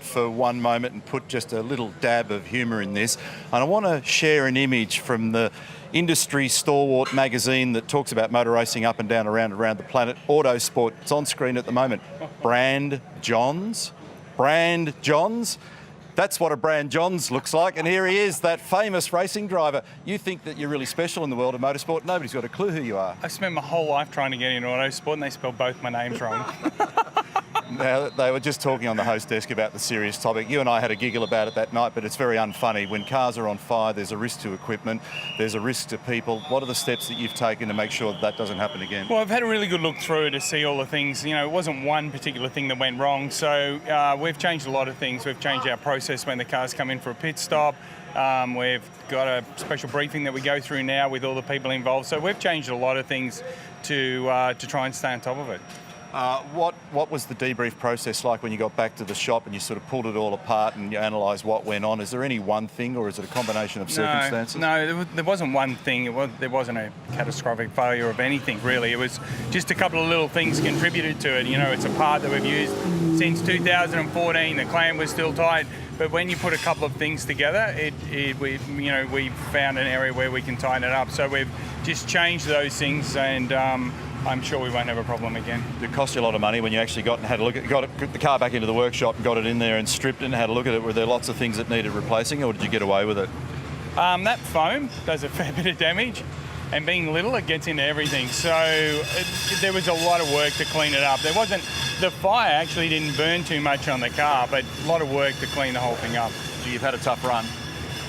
it for one moment and put just a little dab of humour in this. And I want to share an image from the industry stalwart magazine that talks about motor racing up and down around the planet, Autosport. It's on screen at the moment. Brand Johns. Brand Johns. That's what a Brand Johns looks like, and here he is, that famous racing driver. You think that you're really special in the world of motorsport. Nobody's got a clue who you are. I spent my whole life trying to get into Autosport and they spelled both my names wrong. Now, they were just talking on the host desk about the serious topic. You and I had a giggle about it that night, but it's very unfunny. When cars are on fire, there's a risk to equipment, there's a risk to people. What are the steps that you've taken to make sure that that doesn't happen again? Well, I've had a really good look through to see all the things. You know, it wasn't one particular thing that went wrong, so we've changed a lot of things. We've changed our process when the cars come in for a pit stop. We've got a special briefing that we go through now with all the people involved. So we've changed a lot of things to try and stay on top of it. What was the debrief process like when you got back to the shop and you sort of pulled it all apart and you analysed what went on? Is there any one thing, or is it a combination of circumstances? No, there wasn't one thing. There wasn't a catastrophic failure of anything, really. It was just a couple of little things contributed to it. You know, it's a part that we've used since 2014. The clamp was still tight. But when you put a couple of things together, we found an area where we can tighten it up. So we've just changed those things, and I'm sure we won't have a problem again. It cost you a lot of money when you actually got and had a look at got the car back into the workshop and got it in there and stripped it and had a look at it. Were there lots of things that needed replacing, or did you get away with it? That foam does a fair bit of damage, and being little, it gets into everything. So there was a lot of work to clean it up. The fire actually didn't burn too much on the car, but a lot of work to clean the whole thing up. So you've had a tough run.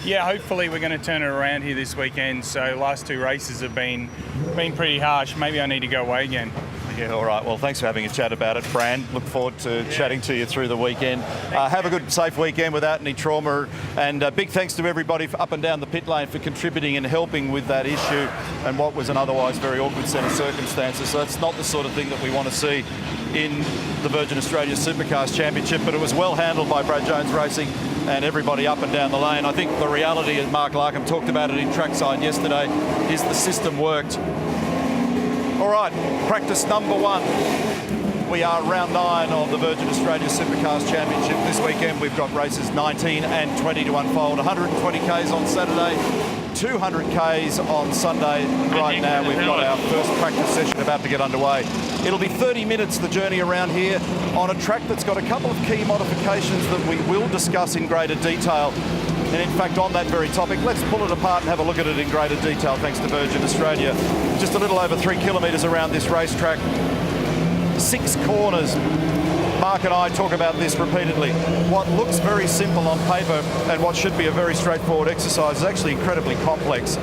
Yeah, hopefully we're going to turn it around here this weekend. So last two races have been pretty harsh. Maybe I need to go away again. Yeah, all right. Well, thanks for having a chat about it, Brand. Look forward to chatting to you through the weekend. Have a good, safe weekend without any trauma. And big thanks to everybody up and down the pit lane for contributing and helping with that issue and what was an otherwise very awkward set of circumstances. So that's not the sort of thing that we want to see in the Virgin Australia Supercars Championship, but it was well handled by Brad Jones Racing and everybody up and down the lane. I think the reality, as Mark Larkham talked about it in trackside yesterday, is the system worked. All right, practice number one. We are round 9 of the Virgin Australia Supercars Championship. This weekend we've got races 19 and 20 to unfold. 120 Ks on Saturday, 200 Ks on Sunday. Right now we've got our first practice session about to get underway. It'll be 30 minutes, the journey around here, on a track that's got a couple of key modifications that we will discuss in greater detail. And in fact, on that very topic, let's pull it apart and have a look at it in greater detail, thanks to Virgin Australia. Just a little over 3 kilometres around this racetrack. 6 corners. Mark and I talk about this repeatedly. What looks very simple on paper and what should be a very straightforward exercise is actually incredibly complex.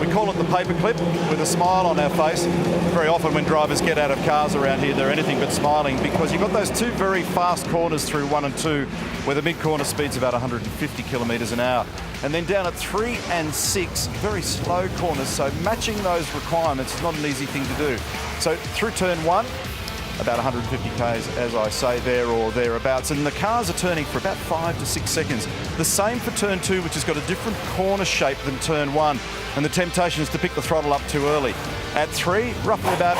We call it the paperclip, with a smile on our face. Very often when drivers get out of cars around here, they're anything but smiling, because you've got those 2 very fast corners through 1 and 2, where the mid-corner speed's about 150 kilometres an hour. And then down at 3 and 6, very slow corners, so matching those requirements is not an easy thing to do. So through turn 1, about 150 Ks, as I say, there or thereabouts. And the cars are turning for about 5 to 6 seconds. The same for turn 2, which has got a different corner shape than turn 1. And the temptation is to pick the throttle up too early. At 3, roughly about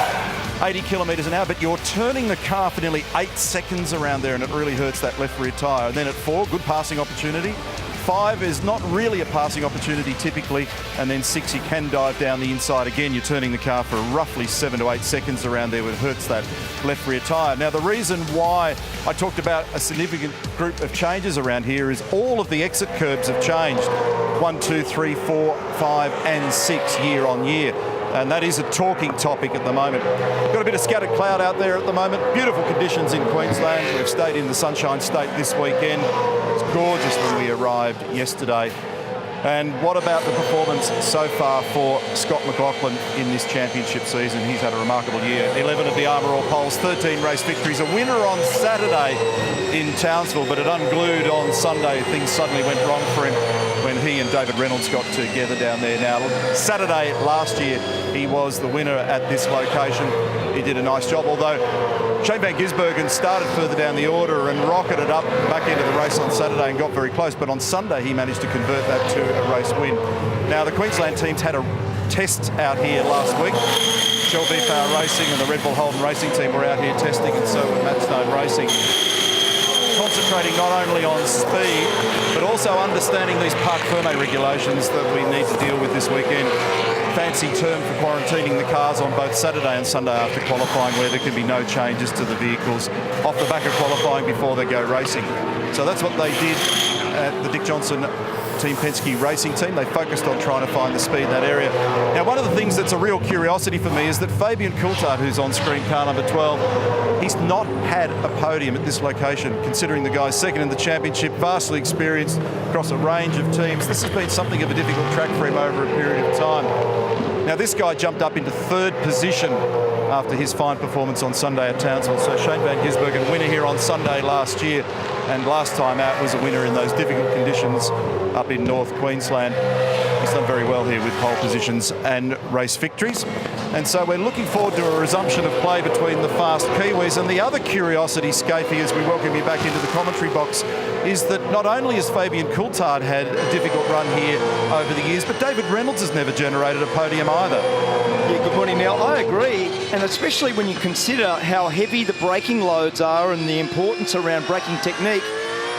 80 kilometres an hour, but you're turning the car for nearly 8 seconds around there, and it really hurts that left rear tyre. And then at 4, good passing opportunity. 5 is not really a passing opportunity typically, and then 6 you can dive down the inside again. You're turning the car for roughly 7 to 8 seconds around there, which hurts that left rear tyre. Now, the reason why I talked about a significant group of changes around here is all of the exit curbs have changed. 1, 2, 3, 4, 5 and 6 year on year. And that is a talking topic at the moment. Got a bit of scattered cloud out there at the moment. Beautiful conditions in Queensland. We've stayed in the Sunshine State this weekend. It's gorgeous when we arrived yesterday. And what about the performance so far for Scott McLaughlin in this championship season? He's had a remarkable year. 11 of the Armour All poles, 13 race victories, a winner on Saturday in Townsville, but it unglued on Sunday. Things suddenly went wrong for him when he and David Reynolds got together down there. Now, Saturday last year, he was the winner at this location. He did a nice job, although Shane Van Gisbergen started further down the order and rocketed up back into the race on Saturday and got very close, but on Sunday he managed to convert that to a race win. Now, the Queensland teams had a test out here last week. Shell V-Power Racing and the Red Bull Holden Racing team were out here testing, and so were Matt Stone Racing. concentrating not only on speed, but also understanding these parc fermé regulations that we need to deal with this weekend. Fancy term for quarantining the cars on both Saturday and Sunday after qualifying, where there can be no changes to the vehicles off the back of qualifying before they go racing. So that's what they did at the Dick Johnson Team Penske racing team. They focused on trying to find the speed in that area. Now, one of the things that's a real curiosity for me is that Fabian Coulthard, who's on screen, car number 12, he's not had a podium at this location, considering the guy's second in the championship, vastly experienced across a range of teams. This has been something of a difficult track for him over a period of time. Now, this guy jumped up into third position after his fine performance on Sunday at Townsville. So Shane Van Gisbergen, winner here on Sunday last year, and last time out was a winner in those difficult conditions up in North Queensland. He's done very well here with pole positions and race victories. And so we're looking forward to a resumption of play between the fast Kiwis. And the other curiosity, Scapey, as we welcome you back into the commentary box, is that not only has Fabian Coulthard had a difficult run here over the years, but David Reynolds has never generated a podium either. Yeah, good morning, Neil. I agree, and especially when you consider how heavy the braking loads are and the importance around braking technique.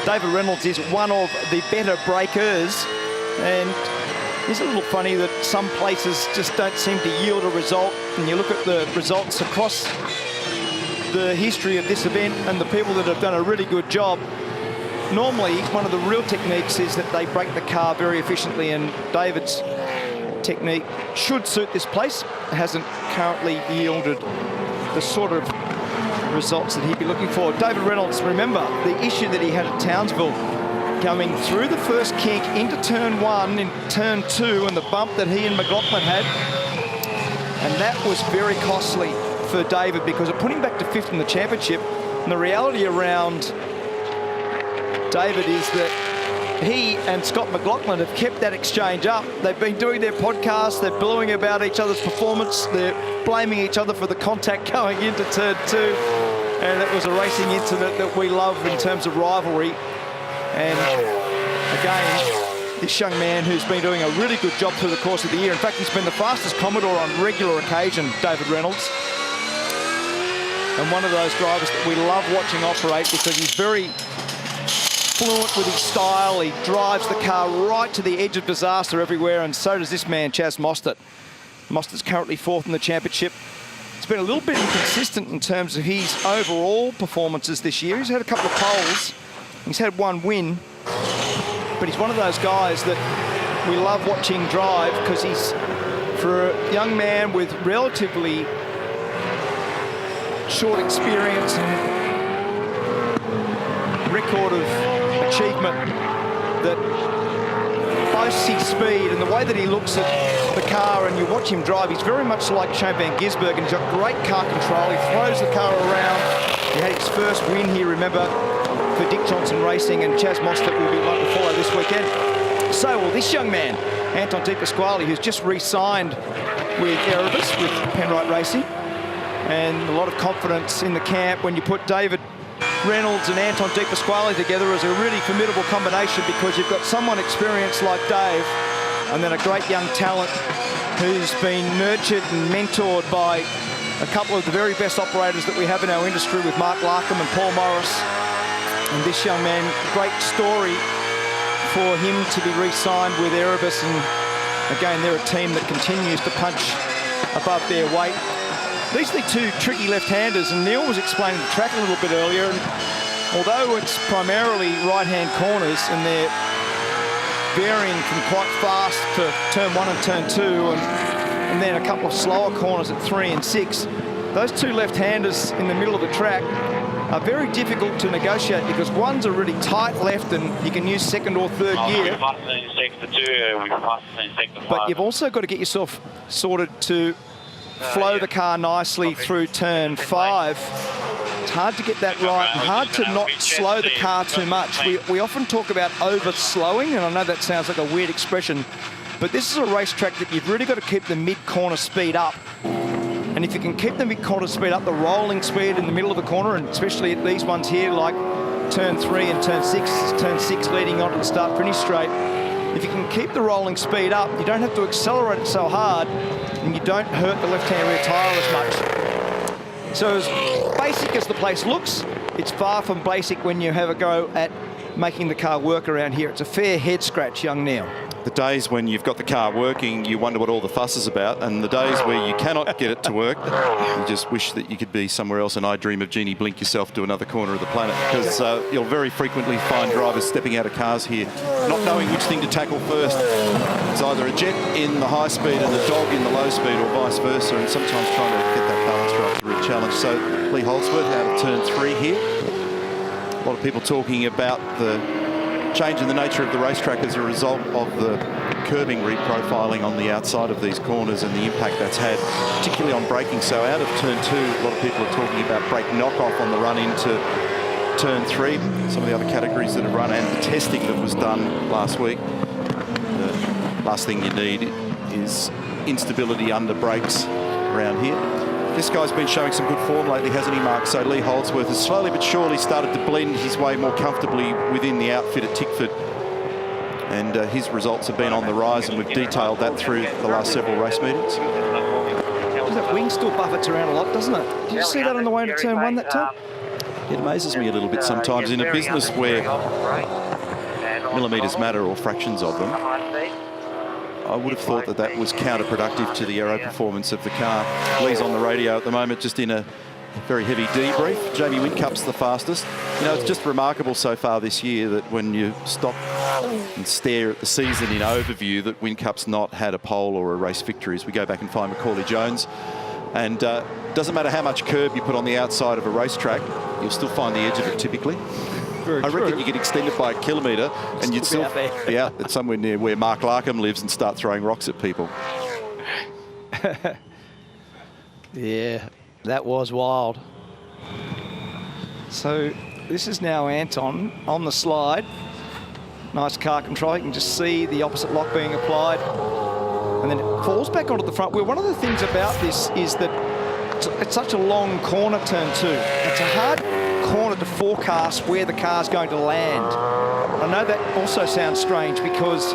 David Reynolds is one of the better brakers, and it's a little funny that some places just don't seem to yield a result. And you look at the results across the history of this event and the people that have done a really good job. Normally, one of the real techniques is that they brake the car very efficiently, and David's technique should suit this place. It hasn't currently yielded the sort of results that he'd be looking for. David Reynolds, remember the issue that he had at Townsville, coming through the first kink into turn one, in turn two, and the bump that he and McLaughlin had. And that was very costly for David because it put him back to fifth in the championship. And the reality around David is that he and Scott McLaughlin have kept that exchange up. They've been doing their podcasts, they're blowing about each other's performance, they're blaming each other for the contact going into turn two. And it was a racing incident that we love in terms of rivalry. And again, this young man who's been doing a really good job through the course of the year. In fact, he's been the fastest Commodore on regular occasion, David Reynolds. And one of those drivers that we love watching operate because he's very fluent with his style. He drives the car right to the edge of disaster everywhere, and so does this man, Chaz Mostert. Mostert's currently fourth in the championship. It's been a little bit inconsistent in terms of his overall performances this year. He's had a couple of poles. He's had one win, but he's one of those guys that we love watching drive because he's, for a young man with relatively short experience and record of achievement, that boasts his speed and the way that he looks at the car, and you watch him drive, he's very much like Shane Van Gisbergen. He's got great car control. He throws the car around. He had his first win here, remember, for Dick Johnson Racing, and Chaz Mostert will be one to follow this weekend. So will this young man, Anton De Pasquale, who's just re-signed with Erebus, with Penrite Racing, and a lot of confidence in the camp when you put David Reynolds and Anton De Pasquale together as a really formidable combination, because you've got someone experienced like Dave and then a great young talent who's been nurtured and mentored by a couple of the very best operators that we have in our industry with Mark Larkham and Paul Morris. And this young man, great story for him to be re-signed with Erebus, and again, they're a team that continues to punch above their weight. These are the two tricky left-handers, and Neil was explaining the track a little bit earlier, and although it's primarily right-hand corners and they're varying from quite fast for turn one and turn two, and then a couple of slower corners at 3 and 6, those two left-handers in the middle of the track are very difficult to negotiate because one's a really tight left and you can use second or third gear. But you've also got to get yourself sorted to flow the car nicely through turn 5. It's hard to get that right and hard to not slow the car too much. We often talk about over-slowing, and I know that sounds like a weird expression, but this is a racetrack that you've really got to keep the mid-corner speed up. And if you can keep the mid-corner speed up, the rolling speed in the middle of the corner, and especially at these ones here, like turn 3 and turn 6 leading onto the start-finish straight, if you can keep the rolling speed up, you don't have to accelerate it so hard, and you don't hurt the left-hand rear tyre as much. So as basic as the place looks, it's far from basic when you have a go at making the car work around here. It's a fair head scratch, young Neil. The days when you've got the car working, you wonder what all the fuss is about, and the days where you cannot get it to work, you just wish that you could be somewhere else. And I dream of Jeannie Blink yourself to another corner of the planet, because you'll very frequently find drivers stepping out of cars here, not knowing which thing to tackle first. It's either a jet in the high speed and a dog in the low speed, or vice versa, and sometimes trying to get that balance right to a challenge. So Lee Holdsworth out of turn 3 here. A lot of people talking about the change in the nature of the racetrack as a result of the curbing reprofiling on the outside of these corners and the impact that's had, particularly on braking. So out of turn 2, a lot of people are talking about brake knockoff on the run into turn 3. Some of the other categories that have run and the testing that was done last week. The last thing you need is instability under brakes around here. This guy's been showing some good form lately, hasn't he, Mark? So Lee Holdsworth has slowly but surely started to blend his way more comfortably within the outfit at Tickford. And his results have been on the rise, and we've detailed that through the last several race meetings. That wing still buffets around a lot, doesn't it? Did you see that on the way to turn 1 that time? It amazes me a little bit sometimes in a business where millimetres matter, or fractions of them. I would have thought that that was counterproductive to the aero performance of the car. Lee's on the radio at the moment, just in a very heavy debrief. Jamie Whincup's the fastest. You know, it's just remarkable so far this year that when you stop and stare at the season in overview, that Whincup's not had a pole or a race victory. As we go back and find Macaulay Jones. And doesn't matter how much curb you put on the outside of a racetrack, you'll still find the edge of it typically. I reckon you get extended by a kilometre and you'd still be out at somewhere near where Mark Larkham lives and start throwing rocks at people. Yeah, that was wild. So this is now Anton on the slide. Nice car control. You can just see the opposite lock being applied. And then it falls back onto the front wheel. One of the things about this is that it's such a long corner, turn 2. It's a hard corner to forecast where the car's going to land. I know that also sounds strange because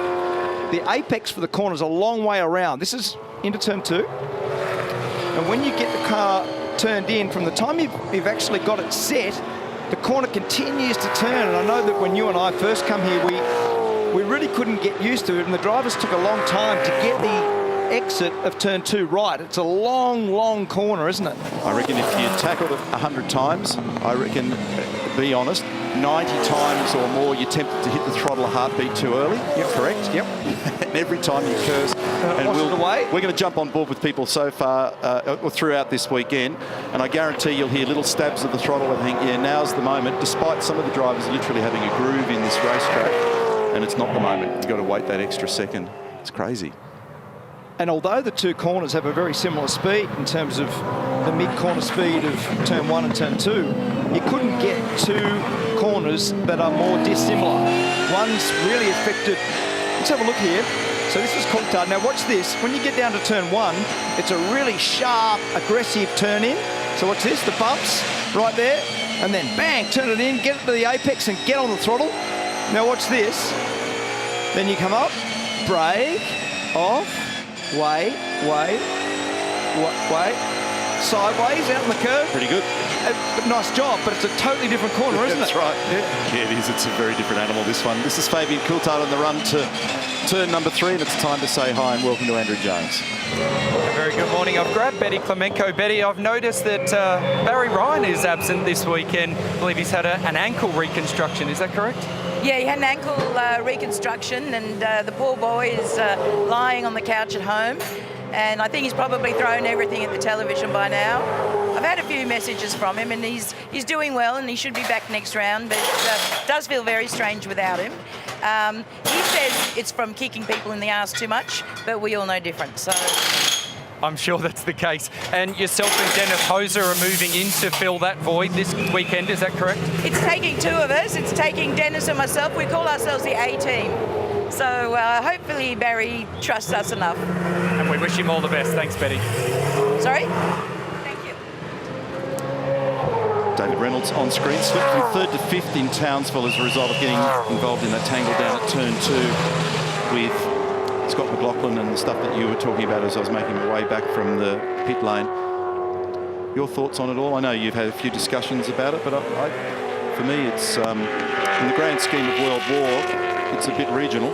the apex for the corner is a long way around. This is into turn 2. And when you get the car turned in, from the time you've actually got it set, the corner continues to turn. And I know that when you and I first come here, we really couldn't get used to it, and the drivers took a long time to get the exit of turn 2 right. It's a long, long corner, isn't it? I reckon if you tackled it 100 times, I reckon, be honest, 90 times or more you're tempted to hit the throttle a heartbeat too early. Yep. Correct? Yep. And every time you curse. And we're going to jump on board with people so far, or throughout this weekend, and I guarantee you'll hear little stabs of the throttle and think, yeah, now's the moment, despite some of the drivers literally having a groove in this racetrack, and it's not the moment. You've got to wait that extra second. It's crazy. And although the two corners have a very similar speed in terms of the mid-corner speed of turn 1 and turn 2, you couldn't get two corners that are more dissimilar. One's really affected. Let's have a look here. So this is Coulthard. Now watch this. When you get down to turn 1, it's a really sharp, aggressive turn in. So watch this, the bumps right there. And then bang, turn it in, get it to the apex and get on the throttle. Now watch this. Then you come up, brake, off, wait, sideways out in the curve. Pretty good. Nice job, but it's a totally different corner, isn't it? That's right. Yeah, it is. It's a very different animal, this one. This is Fabian Coulthard on the run to turn number 3, and it's time to say hi and welcome to Andrew Jones. A very good morning. I've grabbed Betty Clemenco. Betty, I've noticed that Barry Ryan is absent this weekend. I believe he's had an ankle reconstruction. Is that correct? Yeah, he had an ankle reconstruction, and the poor boy is lying on the couch at home. And I think he's probably thrown everything at the television by now. I've had a few messages from him, and he's doing well, and he should be back next round, but it does feel very strange without him. He says it's from kicking people in the arse too much, but we all know different. So I'm sure that's the case. And yourself and Dennis Hoser are moving in to fill that void this weekend, is that correct? It's taking two of us. It's taking Dennis and myself. We call ourselves the A-team. So hopefully Barry trusts us enough. And we wish him all the best. Thanks, Betty. Sorry? Thank you. David Reynolds on screen, slipped from 3rd to 5th in Townsville as a result of getting involved in that tangle down at turn 2 with Scott McLaughlin and the stuff that you were talking about as I was making my way back from the pit lane. Your thoughts on it all? I know you've had a few discussions about it, but for me, it's in the grand scheme of World War, it's a bit regional.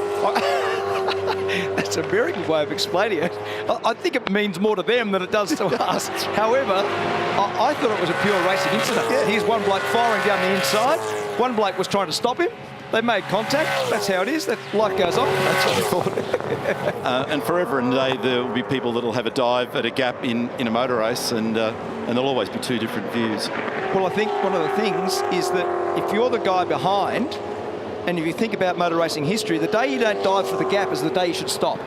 That's a very good way of explaining it. I think it means more to them than it does to us. However, I thought it was a pure racing incident. Yeah. Here's one bloke firing down the inside. One bloke was trying to stop him. They made contact. That's how it is. That life goes on. That's what I thought. And forever and a day, there will be people that will have a dive at a gap in a motor race, and there'll always be two different views. Well, I think one of the things is that if you're the guy behind, and if you think about motor racing history, the day you don't dive for the gap is the day you should stop.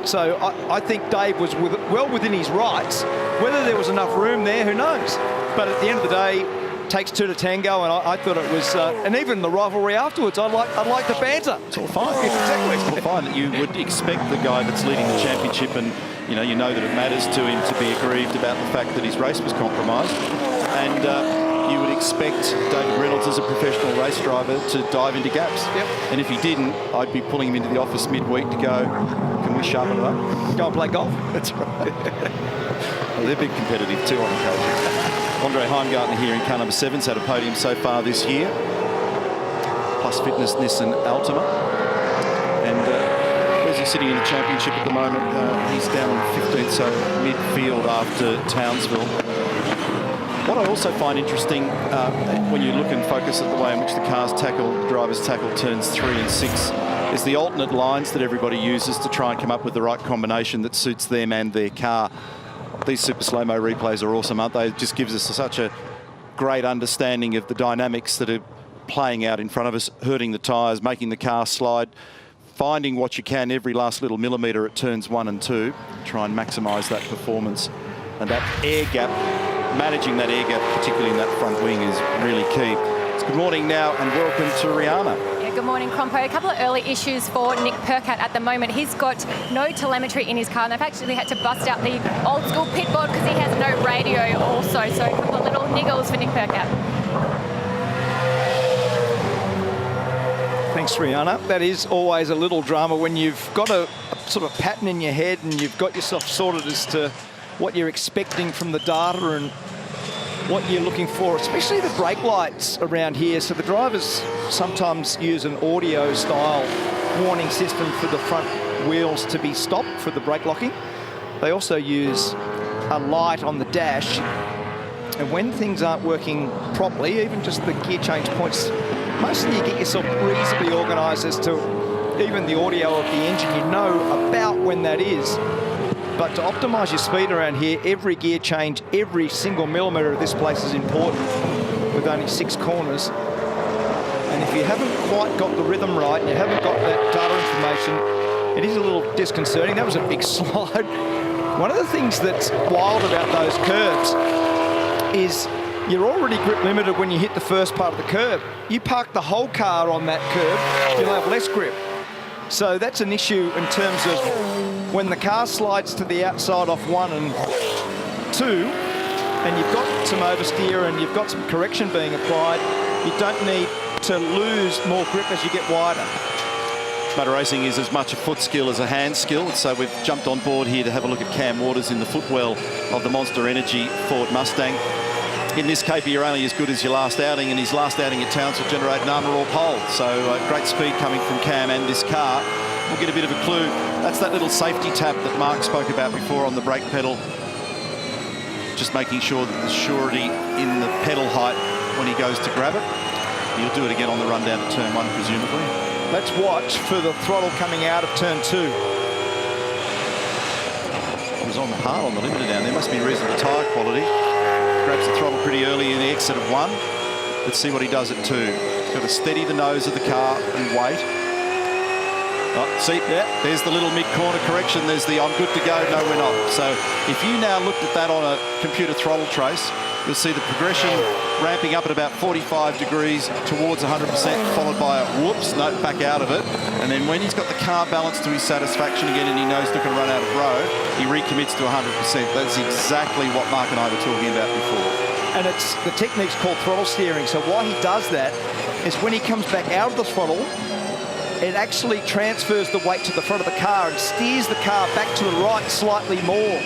So I think Dave was well within his rights. Whether there was enough room there, who knows? But at the end of the day, it takes two to tango, and I thought it was, and even the rivalry afterwards, I like the banter. It's all fine. Exactly. It's all fine that you would expect the guy that's leading the championship, and you know that it matters to him to be aggrieved about the fact that his race was compromised, and you would expect David Reynolds as a professional race driver to dive into gaps. Yep. And if he didn't, I'd be pulling him into the office midweek to go, can we sharpen it up? Go and play golf. That's right. Well, they're big competitive too on occasion. Andre Heimgartner here in car number 7's had a podium so far this year. Plus Fitness Nissan Altima. And where's he sitting in the championship at the moment? He's down 15th, so midfield after Townsville. What I also find interesting when you look and focus at the way in which the drivers tackle turns 3 and 6 is the alternate lines that everybody uses to try and come up with the right combination that suits them and their car. These super slow-mo replays are awesome, aren't they? It just gives us such a great understanding of the dynamics that are playing out in front of us, hurting the tyres, making the car slide, finding what you can every last little millimetre at turns 1 and 2, try and maximise that performance. And that air gap, managing that air gap, particularly in that front wing, is really key. It's good morning now and welcome to Rihanna. Yeah, good morning, Crompo. A couple of early issues for Nick Percat at the moment. He's got no telemetry in his car, and they've actually had to bust out the old school pit board because he has no radio also. So a couple of little niggles for Nick Percat. Thanks, Rihanna. That is always a little drama when you've got a sort of pattern in your head and you've got yourself sorted as to what you're expecting from the data and what you're looking for, especially the brake lights around here. So the drivers sometimes use an audio style warning system for the front wheels to be stopped for the brake locking. They also use a light on the dash. And when things aren't working properly, even just the gear change points, mostly you get yourself reasonably organised as to even the audio of the engine. You know about when that is. But to optimise your speed around here, every gear change, every single millimetre of this place is important with only 6 corners. And if you haven't quite got the rhythm right and you haven't got that data information, it is a little disconcerting. That was a big slide. One of the things that's wild about those curves is you're already grip limited when you hit the first part of the curve. You park the whole car on that curve, you'll have less grip. So that's an issue in terms of when the car slides to the outside off 1 and 2, and you've got some oversteer and you've got some correction being applied, you don't need to lose more grip as you get wider. Motor racing is as much a foot skill as a hand skill, so we've jumped on board here to have a look at Cam Waters in the footwell of the Monster Energy Ford Mustang. In this caper, you're only as good as your last outing, and his last outing at Townsville generated an armour or pole. So great speed coming from Cam and this car. We'll get a bit of a clue. That's that little safety tap that Mark spoke about before on the brake pedal. Just making sure that there's surety in the pedal height when he goes to grab it. He'll do it again on the run down to turn 1, presumably. Let's watch for the throttle coming out of turn 2. He was on the hard on the limiter down there. Must be reasonable tyre quality. Grabs the throttle pretty early in the exit of 1. Let's see what he does at 2. He's got to steady the nose of the car and wait. Oh, see, yeah, there's the little mid-corner correction. There's the I'm good to go, no we're not. So if you now looked at that on a computer throttle trace, you'll see the progression ramping up at about 45 degrees towards 100%, followed by a whoops, no, back out of it. And then when he's got the car balanced to his satisfaction again and he knows not going to run out of road, he recommits to 100%. That's exactly what Mark and I were talking about before. And it's the technique's called throttle steering. So why he does that is when he comes back out of the throttle, it actually transfers the weight to the front of the car and steers the car back to the right slightly more.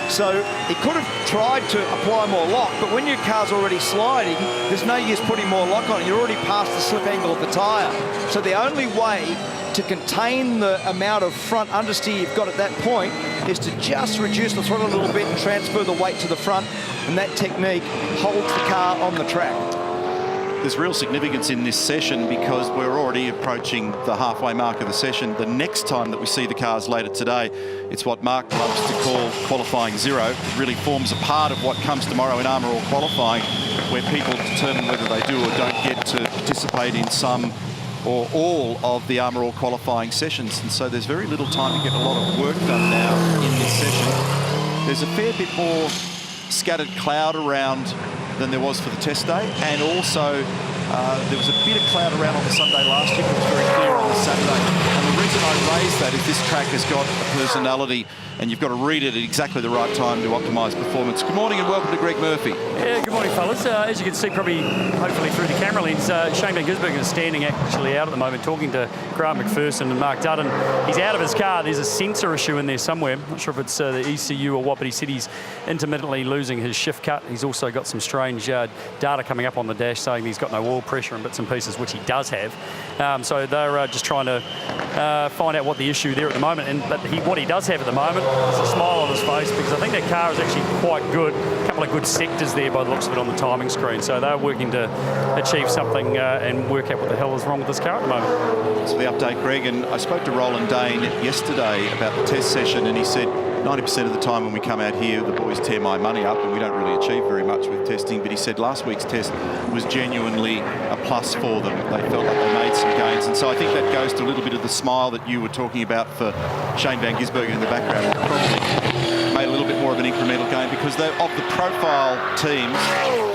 So he could have tried to apply more lock, but when your car's already sliding, there's no use putting more lock on. You're already past the slip angle of the tyre. So the only way to contain the amount of front understeer you've got at that point is to just reduce the throttle a little bit and transfer the weight to the front, and that technique holds the car on the track. There's real significance in this session because we're already approaching the halfway mark of the session. The next time that we see the cars later today, it's what Mark loves to call qualifying zero. It really forms a part of what comes tomorrow in Armour All qualifying, where people determine whether they do or don't get to participate in some or all of the Armour All qualifying sessions. And so there's very little time to get a lot of work done now in this session. There's a fair bit more scattered cloud around than there was for the test day, and also there was a bit of cloud around on the Sunday last year, but it was very clear on the Saturday. And the reason I raise that is this track has got a personality, and you've got to read it at exactly the right time to optimise performance. Good morning and welcome to Greg Murphy. Yeah, good morning, fellas. As you can see, probably, hopefully through the camera lens, Shane Van Gisbergen is standing actually out at the moment talking to Grant McPherson and Mark Dutton. He's out of his car. There's a sensor issue in there somewhere. I'm not sure if it's the ECU or what, but he said he's intermittently losing his shift cut. He's also got some strange data coming up on the dash saying he's got no oil pressure and bits and pieces, which he does have. So they're just trying to find out what the issue there at the moment. But what he does have at the moment is a smile on his face, because I think that car is actually quite good. A couple of good sectors there by the looks of it on the timing screen. So they're working to achieve something and work out what the hell is wrong with this car at the moment. That's the update, Greg. And I spoke to Roland Dane yesterday about the test session, and he said 90% of the time when we come out here, the boys tear my money up, and we don't really achieve very much with testing. But he said last week's test was genuinely a plus for them. They felt like they made some gains. And so I think that goes to a little bit of the smile that you were talking about for Shane Van Gisbergen in the background. It probably made a little bit more of an incremental gain, because they're of the profile teams,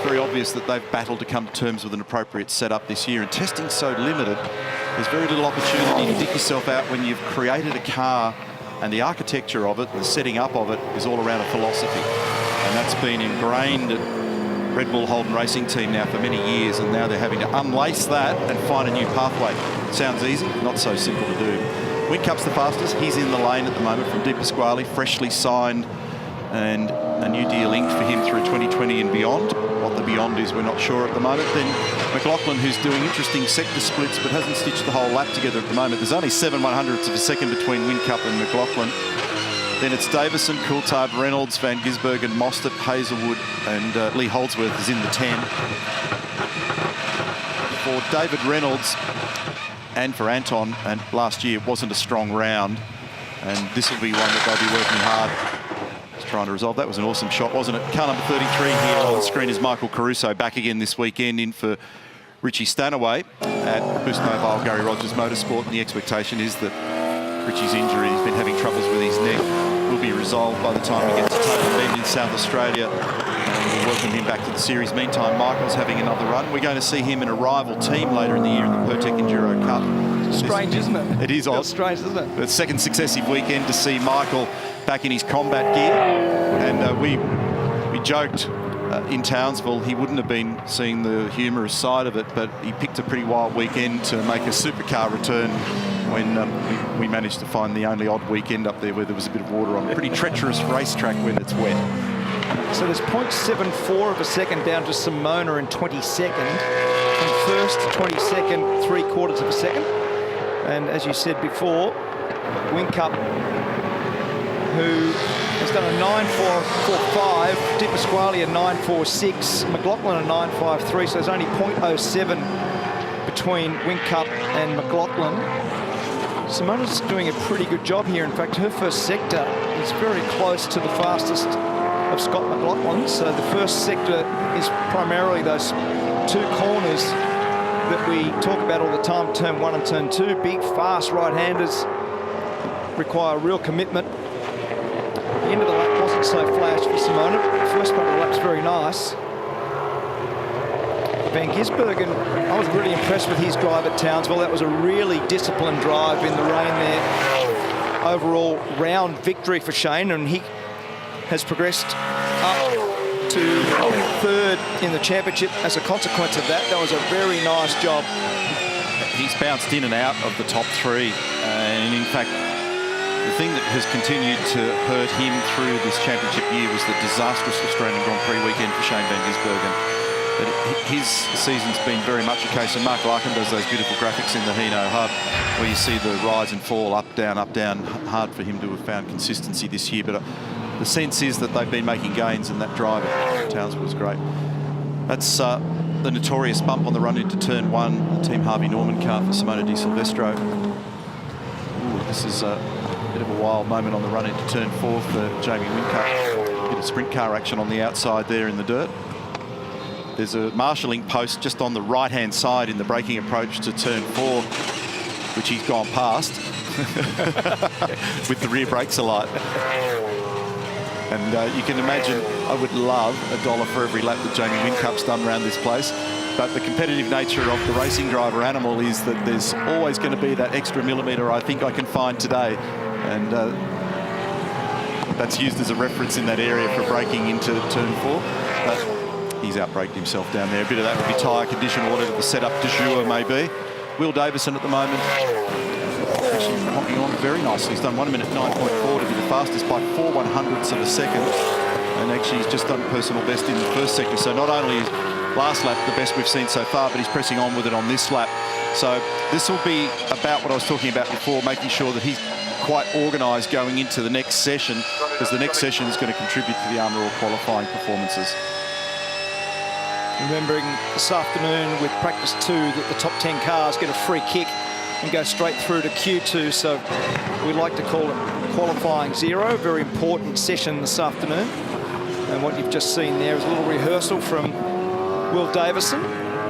very obvious that they've battled to come to terms with an appropriate setup this year. And testing's so limited, there's very little opportunity to dig yourself out when you've created a car, and the architecture of it, the setting up of it, is all around a philosophy. And that's been ingrained at Red Bull Holden Racing Team now for many years, and now they're having to unlace that and find a new pathway. Sounds easy, not so simple to do. Whincup's the fastest. He's in the lane at the moment from Di Pasquale, freshly signed, and a new deal inked for him through 2020 and beyond. What the beyond is, we're not sure at the moment. Then McLaughlin, who's doing interesting sector splits but hasn't stitched the whole lap together at the moment. There's only 7/100ths of a second between Whincup and McLaughlin. Then it's Davison, Coulthard, Reynolds, Van Gisbergen, Mostert, Hazelwood, and Lee Holdsworth is in the 10. For David Reynolds and for Anton, and last year it wasn't a strong round, and this will be one that they'll be working hard trying to resolve. That was an awesome shot, wasn't it? Car number 33 here on the screen is Michael Caruso, back again this weekend in for Richie Stanaway at Boost Mobile Gary Rogers Motorsport, and the expectation is that Richie's injury, he's been having troubles with his neck, will be resolved by the time he gets to Total Bend in South Australia, and we'll welcome him back to the series. Meantime, Michael's having another run. We're going to see him in a rival team later in the year in the Pertec Enduro Cup. Strange, isn't it? It is odd. Strange, isn't it? The second successive weekend to see Michael back in his combat gear, and we joked in Townsville he wouldn't have been seeing the humorous side of it, but he picked a pretty wild weekend to make a supercar return when we managed to find the only odd weekend up there where there was a bit of water on. A pretty treacherous racetrack when it's wet. So there's 0.74 of a second down to Simona in 22nd. From first to 22nd, 3/4 of a second. And as you said before, Whincup, who has done a 9.445, Di Pasquale a 9.46, McLaughlin a 9.53, so there's only 0.07 between Whincup and McLaughlin. Simona's doing a pretty good job here. In fact, her first sector is very close to the fastest of Scott McLaughlin. So the first sector is primarily those two corners that we talk about all the time, turn 1 and turn 2. Big, fast right-handers require real commitment. The end of the lap wasn't so flash for Simona. The first part of the lap's very nice. Van Gisbergen, I was really impressed with his drive at Townsville. That was a really disciplined drive in the rain there. Overall round victory for Shane, and he has progressed up to third in the championship as a consequence of that. That was a very nice job. He's bounced in and out of the top three, and in fact The thing that has continued to hurt him through this championship year was the disastrous Australian Grand Prix weekend for Shane van Gisbergen. But his season's been very much a case, and Mark Larkin does those beautiful graphics in the Hino Hub where you see the rise and fall, up, down, hard for him to have found consistency this year. But the sense is that they've been making gains, and that drive at Townsville was great. That's the notorious bump on the run into turn 1, the Team Harvey Norman car for Simona Di Silvestro. Ooh, this is a bit of a wild moment on the run into turn 4 for Jamie Whincup. Bit of sprint car action on the outside there in the dirt. There's a marshalling post just on the right-hand side in the braking approach to turn 4, which he's gone past with the rear brakes alight. And you can imagine, I would love $1 for every lap that Jamie Whincup's done around this place. But the competitive nature of the racing driver animal is that there's always going to be that extra millimetre I think I can find today. And that's used as a reference in that area for braking into turn 4. But he's outbraked himself down there. A bit of that would be tyre condition or whatever the setup du jour may be. Will Davison at the moment actually honking on very nicely. He's done 1 minute 9.4 to be the fastest by 4/100ths of a second. And actually he's just done personal best in the first sector. So not only is last lap the best we've seen so far, but he's pressing on with it on this lap. So this will be about what I was talking about before, making sure that he's quite organised going into the next session, because the next session is going to contribute to the Armour All qualifying performances. Remembering this afternoon with practice 2 that the top 10 cars get a free kick and go straight through to Q2, so we like to call it qualifying 0. Very important session this afternoon. And what you've just seen there is a little rehearsal from Will Davison.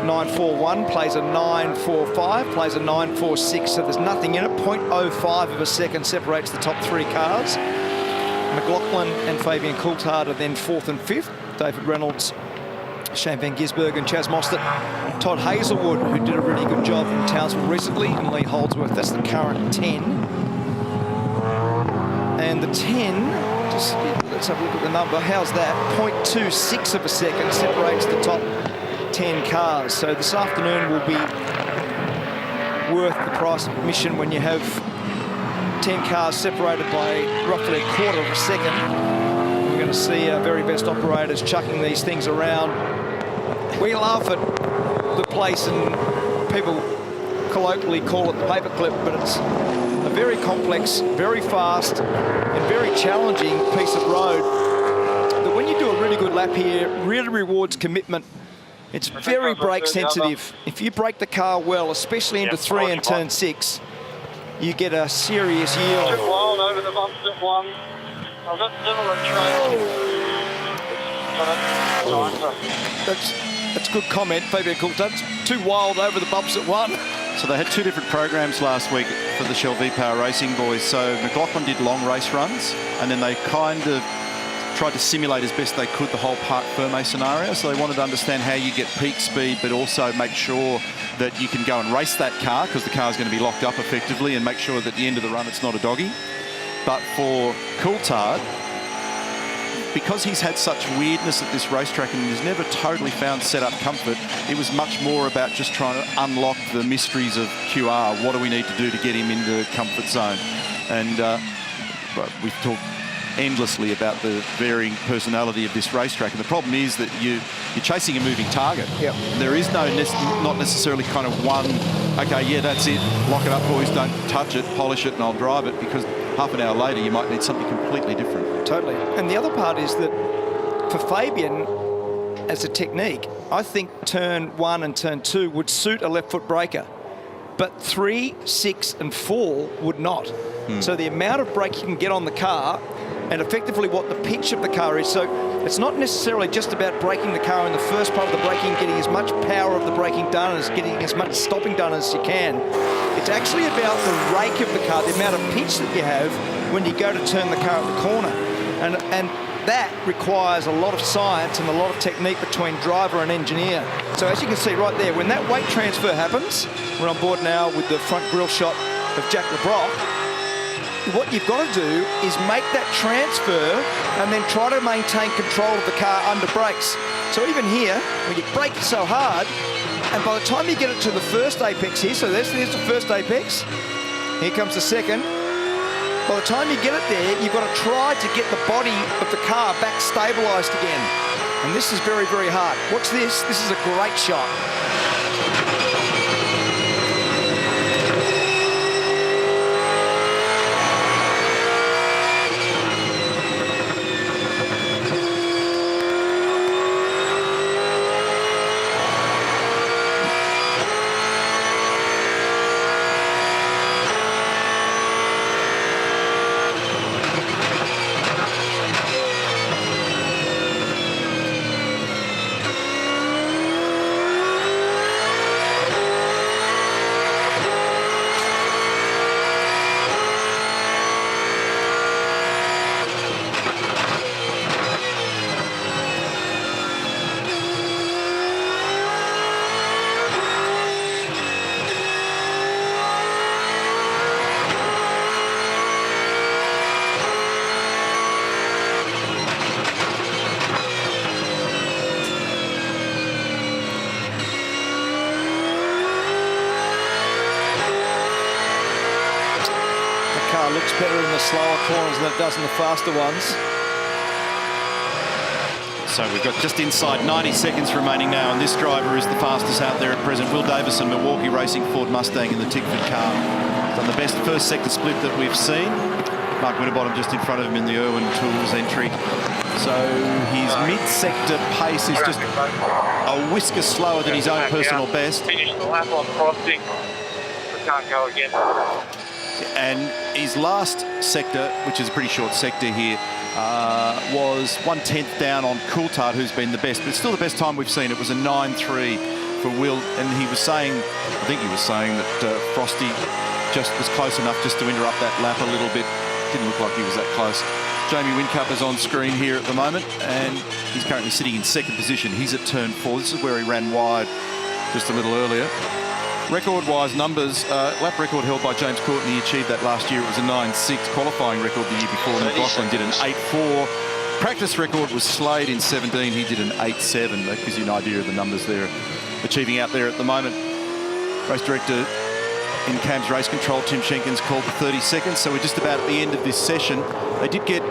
9.41, plays a 9.45, plays a 9.46, so there's nothing in it. 0.05 of a second separates the top 3 cars. McLaughlin and Fabian Coulthard are then 4th and 5th. David Reynolds, Shane van Gisbergen, Chaz Mostert, Todd Hazelwood, who did a really good job in Townsville recently, and Lee Holdsworth. That's the current 10. And the 10, just let's have a look at the number. How's that? 0.26 of a second separates the top 10 cars. So this afternoon will be worth the price of admission when you have 10 cars separated by roughly a quarter of a second. We're going to see our very best operators chucking these things around. We laugh at the place, and people colloquially call it the paperclip, but it's a very complex, very fast and very challenging piece of road that when you do a really good lap here, really rewards commitment. It's very brake sensitive. If you brake the car well, especially into 3 and turn 6, you get a serious yield. Too wild over the bumps at 1. I've got similar trains. That's a good comment, Fabian Coulthard. Too wild over the bumps at 1. So they had 2 different programs last week for the Shell V-Power Racing boys. So McLaughlin did long race runs, and then they kind of tried to simulate as best they could the whole Parc Fermé scenario. So they wanted to understand how you get peak speed, but also make sure that you can go and race that car, because the car is going to be locked up effectively, and make sure that at the end of the run it's not a doggy. But for Coulthard, because he's had such weirdness at this racetrack and he's never totally found setup comfort, it was much more about just trying to unlock the mysteries of QR. What do we need to do to get him into comfort zone? And we've talked endlessly about the varying personality of this racetrack, and the problem is that you're chasing a moving target. Yep. There is not necessarily kind of one, okay, yeah, that's it, lock it up, boys, don't touch it, polish it, and I'll drive it, because half an hour later you might need something completely different. Totally. And the other part is that for Fabian, as a technique, I think turn 1 and turn 2 would suit a left foot braker, but 3, 6 and 4 would not. So the amount of brake you can get on the car, and effectively what the pitch of the car is. So it's not necessarily just about braking the car in the first part of the braking, getting as much power of the braking done as getting as much stopping done as you can. It's actually about the rake of the car, the amount of pitch that you have when you go to turn the car at the corner. And that requires a lot of science and a lot of technique between driver and engineer. So as you can see right there, when that weight transfer happens, we're on board now with the front grille shot of Jack LeBrock. What you've got to do is make that transfer and then try to maintain control of the car under brakes. So even here, when you brake so hard, and by the time you get it to the first apex here, so there's the first apex, here comes the second, By the time you get it there, you've got to try to get the body of the car back stabilised again. And this is very, very hard. Watch this. This is a great shot. Looks better in the slower corners than it does in the faster ones. So we've got just inside 90 seconds remaining now, and this driver is the fastest out there at present. Will Davison, Milwaukee Racing Ford Mustang in the Tickford car. Done the best first sector split that we've seen. Mark Winterbottom just in front of him in the Irwin Tools entry. So his mid-sector pace is just a whisker slower than his own personal best. Finish the lap on crossing. We can't go again. And his last sector, which is a pretty short sector here, was 1/10 down on Coulthard, who's been the best, but still the best time we've seen. It was a 9.3 for Will, and he was saying, I think he was saying that Frosty just was close enough just to interrupt that lap a little bit. Didn't look like he was that close. Jamie Whincup is on screen here at the moment, and he's currently sitting in second position. He's at turn 4. This is where he ran wide just a little earlier. Record-wise numbers, lap record held by James Courtney. He achieved that last year. It was a 9.6 qualifying record the year before. McLaughlin did an 8.4. Practice record was Slade in 17. He did an 8.7. That gives you an idea of the numbers they're achieving out there at the moment. Race director in Cam's race control, Tim Schenkins, called the 30 seconds. So we're just about at the end of this session. They did get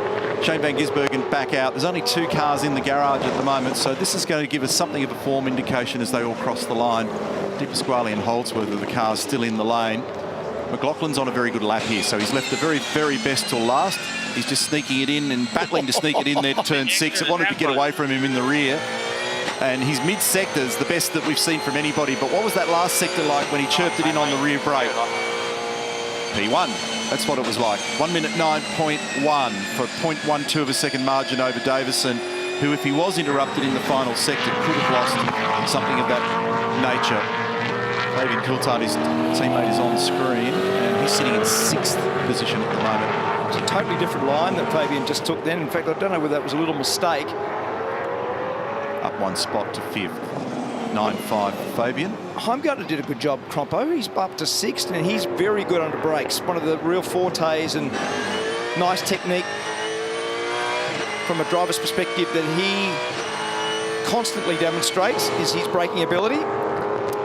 Shane Van Gisbergen back out. There's only 2 cars in the garage at the moment, so this is going to give us something of a form indication as they all cross the line. Di Pasquale and Holdsworth are the cars still in the lane. McLaughlin's on a very good lap here, so he's left the very, very best till last. He's just sneaking it in and battling to sneak it in there to turn 6. It wanted to get away from him in the rear. And his mid-sector's the best that we've seen from anybody. But what was that last sector like when he chirped it in on the rear brake? P1. That's what it was like. 1 minute 9.1 for 0.12 of a second margin over Davison, who, if he was interrupted in the final sector, could have lost something of that nature. Fabian Coulthard, his teammate, is on screen, and he's sitting in 6th position at the moment. It's a totally different line that Fabian just took then. In fact, I don't know whether that was a little mistake. Up 1 spot to 5th. 9.5 for Fabian. Heimgartner did a good job, Crompo. He's up to 6th, and he's very good under brakes. One of the real fortes and nice technique from a driver's perspective that he constantly demonstrates is his braking ability.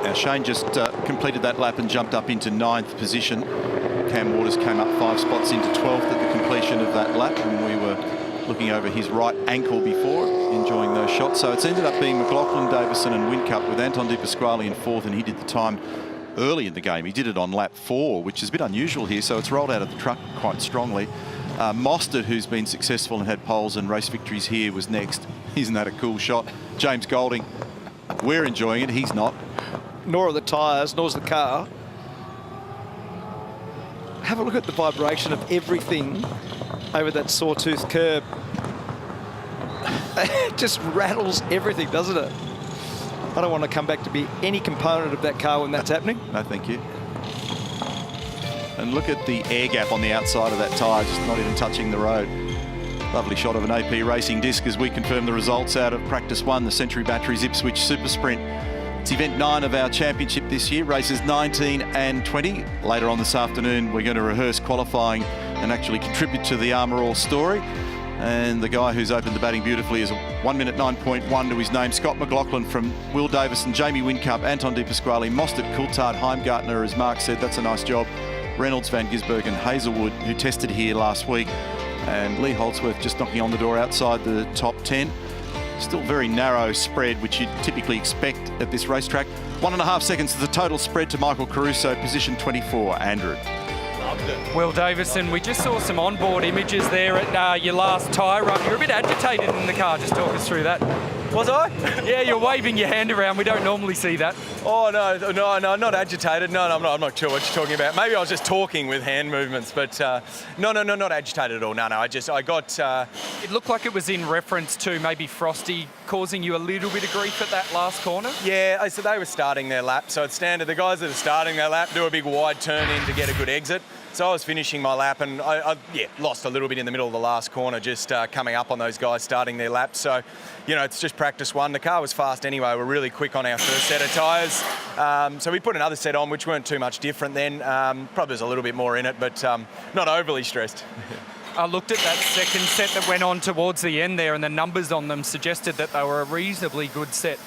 Now Shane just completed that lap and jumped up into 9th position. Cam Waters came up 5 spots into 12th at the completion of that lap, and we were looking over his right ankle before, enjoying those shots. So it's ended up being McLaughlin, Davison and Whincup, with Anton Di Pasquale in 4th, and he did the time early in the game. He did it on lap 4, which is a bit unusual here, so it's rolled out of the truck quite strongly. Mostert, who's been successful and had poles and race victories here, was next. Isn't that a cool shot? James Golding, we're enjoying it, he's not. Nor are the tyres, nor's the car. Have a look at the vibration of everything over that sawtooth curb. It just rattles everything, doesn't it? I don't want to come back to be any component of that car when that's happening. No, thank you. And look at the air gap on the outside of that tyre, just not even touching the road. Lovely shot of an AP Racing disc as we confirm the results out of Practice 1, the Century Batteries Ipswich SuperSprint. It's event 9 of our championship this year, races 19 and 20. Later on this afternoon, we're going to rehearse qualifying and actually contribute to the Armour All story. And the guy who's opened the batting beautifully is a 1 minute 9.1 to his name. Scott McLaughlin from Will Davison, Jamie Whincup, Anton Di Pasquale, Mostert, Coulthard, Heimgartner, as Mark said, that's a nice job. Reynolds, Van Gisbergen and Hazelwood, who tested here last week, and Lee Holdsworth just knocking on the door outside the top 10. Still very narrow spread, which you'd typically expect at this racetrack. 1.5 seconds to the total spread to Michael Caruso, position 24, Andrew. Will Davison, we just saw some onboard images there at your last tyre run. You're a bit agitated in the car. Just talk us through that. Was I? Yeah, you're waving your hand around. We don't normally see that. Oh, no, not agitated. No, I'm not sure what you're talking about. Maybe I was just talking with hand movements, but no, not agitated at all. No, I got... It looked like it was in reference to maybe Frosty causing you a little bit of grief at that last corner. Yeah, so they were starting their lap. So it's standard. The guys that are starting their lap do a big wide turn in to get a good exit. So I was finishing my lap and I lost a little bit in the middle of the last corner, just coming up on those guys starting their laps. So, it's just practice one. The car was fast anyway. We're really quick on our first set of tyres. So we put another set on, which weren't too much different then. Probably was a little bit more in it, but not overly stressed. I looked at that second set that went on towards the end there, and the numbers on them suggested that they were a reasonably good set.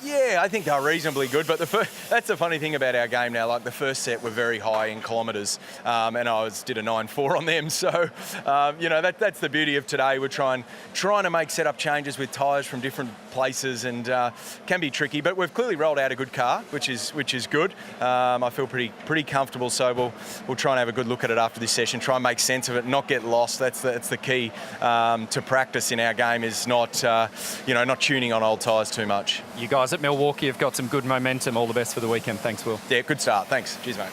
Yeah, I think they're reasonably good, but that's the funny thing about our game now. Like the first set were very high in kilometres, and I did a 9.4 on them. So, that's the beauty of today. We're trying to make setup changes with tyres from different places, and can be tricky. But we've clearly rolled out a good car, which is good. I feel pretty comfortable. So we'll try and have a good look at it after this session. Try and make sense of it, not get lost. That's the key to practice in our game. Is not not tuning on old tyres too much. You guys at Milwaukee have got some good momentum. All the best for the weekend. Thanks, Will. Yeah, good start. Thanks. Cheers, mate.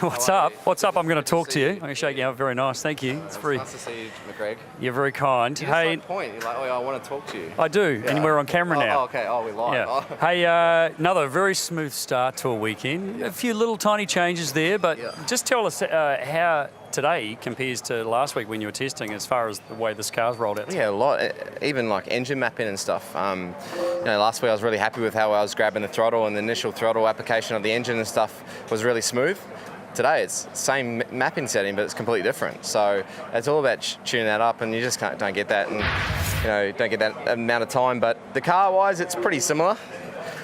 What's up? What's up? I'm going to talk to you. I'm going to shake you out. Very nice. Thank you. It's very nice to see you, McGreg. You're very kind. You just like point. You're like, oh, yeah, I want to talk to you. I do, yeah. And we're on camera now. Oh, okay. Oh, we're live. Yeah. Oh. Hey, another very smooth start to a weekend. Yeah. A few little tiny changes there, but just tell us how today compares to last week when you were testing as far as the way this car's rolled out. Yeah, a lot. Even like engine mapping and stuff. Last week I was really happy with how I was grabbing the throttle, and the initial throttle application of the engine and stuff was really smooth. Today it's same mapping setting, but it's completely different. So it's all about tuning that up, and you just don't get that, and don't get that amount of time. But the car-wise, it's pretty similar.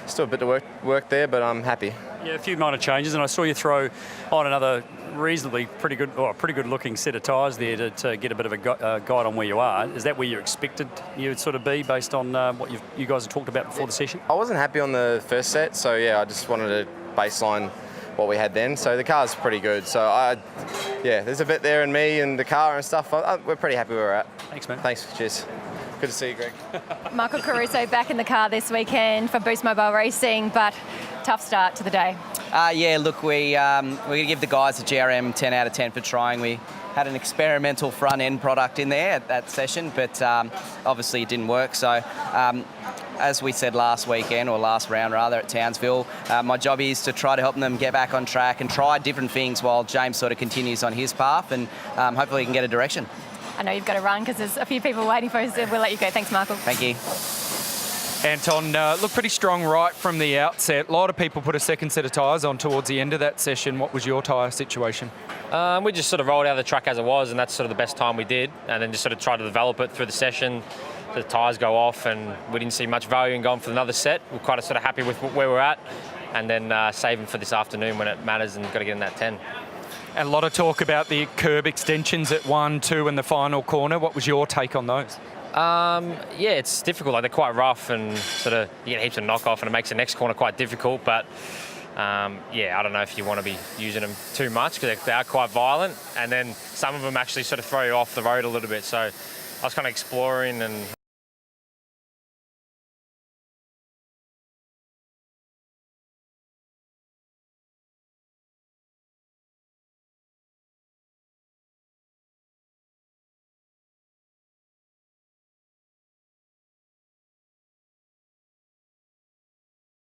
Still a bit to work there, but I'm happy. Yeah, a few minor changes, and I saw you throw on another reasonably pretty good looking set of tyres there to get a bit of a guide on where you are. Is that where you expected you would sort of be based on what you guys have talked about before the session? I wasn't happy on the first set, so yeah, I just wanted to baseline what we had then. So the car's pretty good. So there's a bit there in me and the car and stuff. We're pretty happy where we're at. Thanks, man. Thanks, cheers. Good to see you, Greg. Michael Caruso back in the car this weekend for Boost Mobile Racing, but tough start to the day. Look, we're going to give the guys a GRM 10 out of 10 for trying. We had an experimental front end product in there at that session, but obviously it didn't work. So as we said last weekend, or last round rather, at Townsville, my job is to try to help them get back on track and try different things while James sort of continues on his path, and hopefully he can get a direction. I know you've got to run because there's a few people waiting for us. We'll let you go. Thanks, Michael. Thank you. Anton, looked pretty strong right from the outset. A lot of people put a second set of tyres on towards the end of that session. What was your tyre situation? We just sort of rolled out of the track as it was, and that's sort of the best time we did, and then just sort of tried to develop it through the session. The tyres go off, and we didn't see much value in going for another set. We're quite sort of happy with where we're at, and then saving for this afternoon when it matters and got to get in that 10. And a lot of talk about the curb extensions at 1, 2 and the final corner. What was your take on those? It's difficult. Like, they're quite rough, and sort of you get heaps of knock-off, and it makes the next corner quite difficult. But I don't know if you want to be using them too much because they are quite violent, and then some of them actually sort of throw you off the road a little bit. So I was kind of exploring and